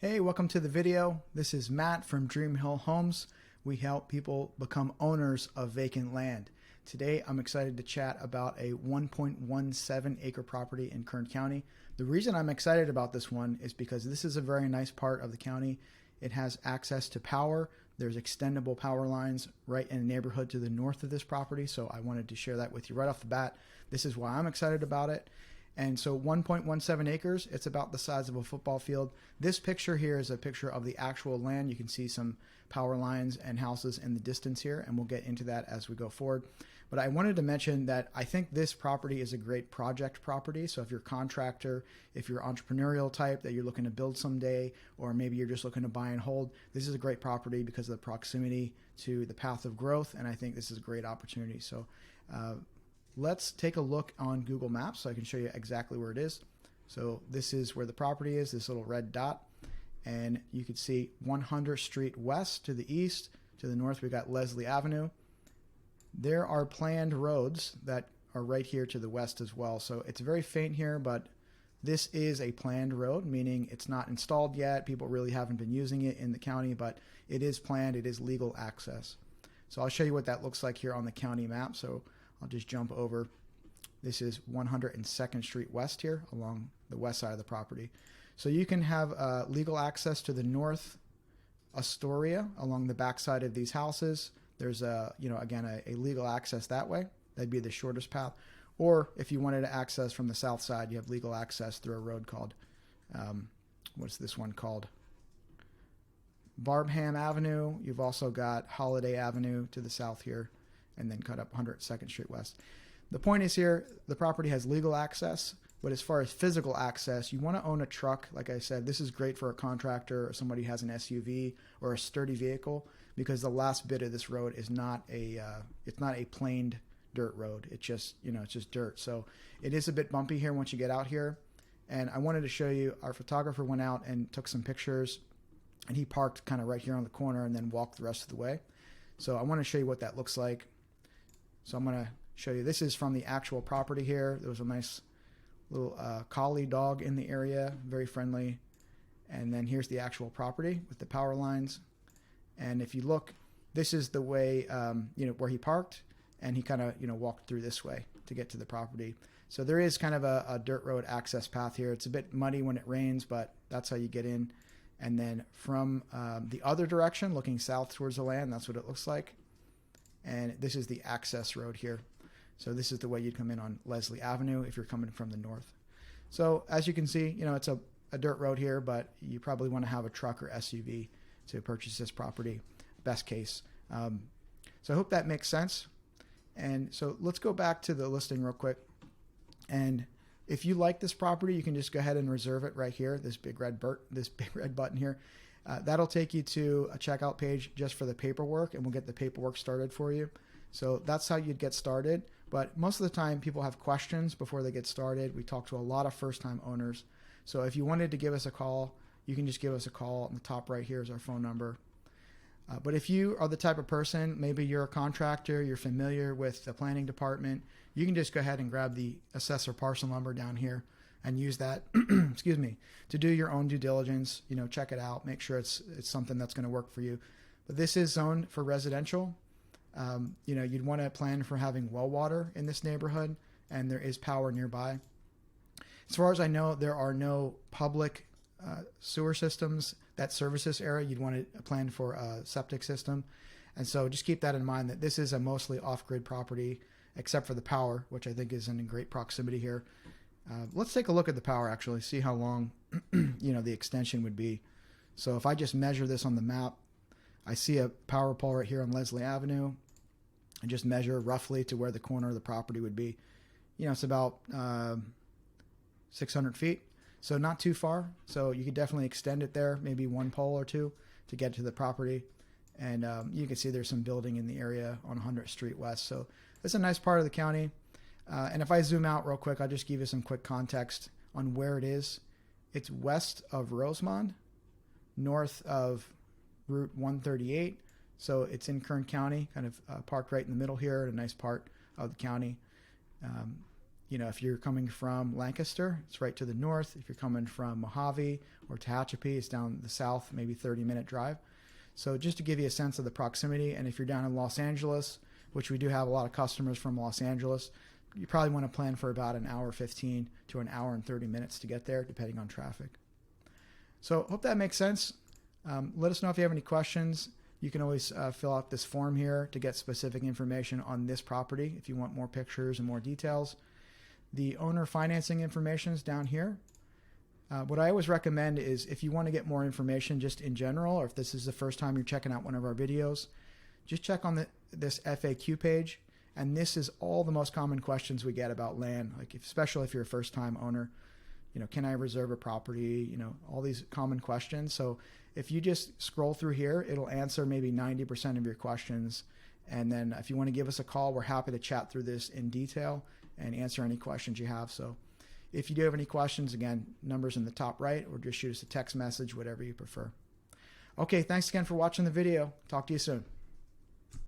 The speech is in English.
Hey, welcome to the video. This is Matt from Dream Hill Homes. We help people become owners of vacant land. Today, I'm excited to chat about a 1.17 acre property in Kern County. The reason I'm excited about this one is because this is a very nice part of the county. It has access to power. There's extendable power lines right in a neighborhood to the north of this property, so I wanted to share that with you right off the bat. This is why I'm excited about it. And so 1.17 acres, it's about the size of a football field. This picture here is a picture of the actual land. You can see some power lines and houses in the distance here, and we'll get into that as we go forward. But I wanted to mention that I think this property is a great project property. So if you're a contractor, if you're entrepreneurial type that you're looking to build someday, or maybe you're just looking to buy and hold, this is a great property because of the proximity to the path of growth. And I think this is a great opportunity. So let's take a look on Google Maps so I can show you exactly where it is. So this is where the property is, this little red dot. And you can see 100th Street West to the east. To the north, we got Leslie Avenue. There are planned roads that are right here to the west as well. So it's very faint here, but this is a planned road, meaning it's not installed yet. People really haven't been using it in the county, but it is planned. It is legal access. So I'll show you what that looks like here on the county map. So I'll just jump over. This is 102nd Street West here along the west side of the property. So you can have legal access to the north Astoria along the backside of these houses. There's a legal access that way. That'd be the shortest path. Or if you wanted to access from the south side, you have legal access through a road called, what's this one called? Barbham Avenue. You've also got Holiday Avenue to the south here, and then cut up 102nd Street West. The point is here, the property has legal access, but as far as physical access, you want to own a truck. Like I said, this is great for a contractor or somebody who has an SUV or a sturdy vehicle, because the last bit of this road is not it's not a planed dirt road. It's just, it's just dirt. So it is a bit bumpy here once you get out here. And I wanted to show you, our photographer went out and took some pictures, and he parked kind of right here on the corner and then walked the rest of the way. So I want to show you what that looks like. So I'm going to show you, this is from the actual property here. There was a nice little collie dog in the area, very friendly. And then here's the actual property with the power lines. And if you look, this is the way, where he parked, and he kind of, walked through this way to get to the property. So there is kind of a dirt road access path here. It's a bit muddy when it rains, but that's how you get in. And then from the other direction, looking south towards the land, that's what it looks like. And this is the access road here. So this is the way you'd come in on Leslie Avenue if you're coming from the north. So as you can see, it's a dirt road here, but you probably want to have a truck or SUV to purchase this property, best case. So I hope that makes sense. And so let's go back to the listing real quick. And if you like this property, you can just go ahead and reserve it right here, this big red button here. That'll take you to a checkout page just for the paperwork, and we'll get the paperwork started for you. So that's how you'd get started. But most of the time, people have questions before they get started. We talk to a lot of first-time owners. So if you wanted to give us a call, you can just give us a call. On the top right here is our phone number. But if you are the type of person, maybe you're a contractor, you're familiar with the planning department, you can just go ahead and grab the assessor parcel number down here and use that, excuse me, to do your own due diligence. Check it out, make sure it's something that's going to work for you. But this is zoned for residential. You'd want to plan for having well water in this neighborhood, and there is power nearby. As far as I know, there are no public sewer systems that service this area. You'd want to plan for a septic system. And so just keep that in mind, that this is a mostly off-grid property, except for the power, which I think is in great proximity here. Let's take a look at the power, actually, see how long the extension would be. So if I just measure this on the map, I see a power pole right here on Leslie Avenue. I just measure roughly to where the corner of the property would be. It's about 600 feet. So not too far. So you could definitely extend it there, maybe one pole or two to get to the property. And you can see there's some building in the area on 100th Street West. So it's a nice part of the county. And if I zoom out real quick, I'll just give you some quick context on where it is. It's west of Rosemont, north of Route 138. So it's in Kern County, kind of parked right in the middle here, a nice part of the county. You know, if you're coming from Lancaster, it's right to the north. If you're coming from Mojave or Tehachapi, it's down the south, maybe 30-minute drive. So just to give you a sense of the proximity, and if you're down in Los Angeles, which we do have a lot of customers from Los Angeles, you probably want to plan for about an hour 15 to an hour and 30 minutes to get there, depending on traffic. So hope that makes sense. Let us know if you have any questions. You can always fill out this form here to get specific information on this property if you want more pictures and more details. The owner financing information is down here. What I always recommend is if you want to get more information just in general, or if this is the first time you're checking out one of our videos, just check on this FAQ page. And this is all the most common questions we get about land, like especially if you're a first-time owner. You know, can I reserve a property? You know, all these common questions. So if you just scroll through here, it'll answer maybe 90% of your questions. And then if you want to give us a call, we're happy to chat through this in detail and answer any questions you have. So if you do have any questions, again, numbers in the top right, or just shoot us a text message, whatever you prefer. Okay, thanks again for watching the video. Talk to you soon.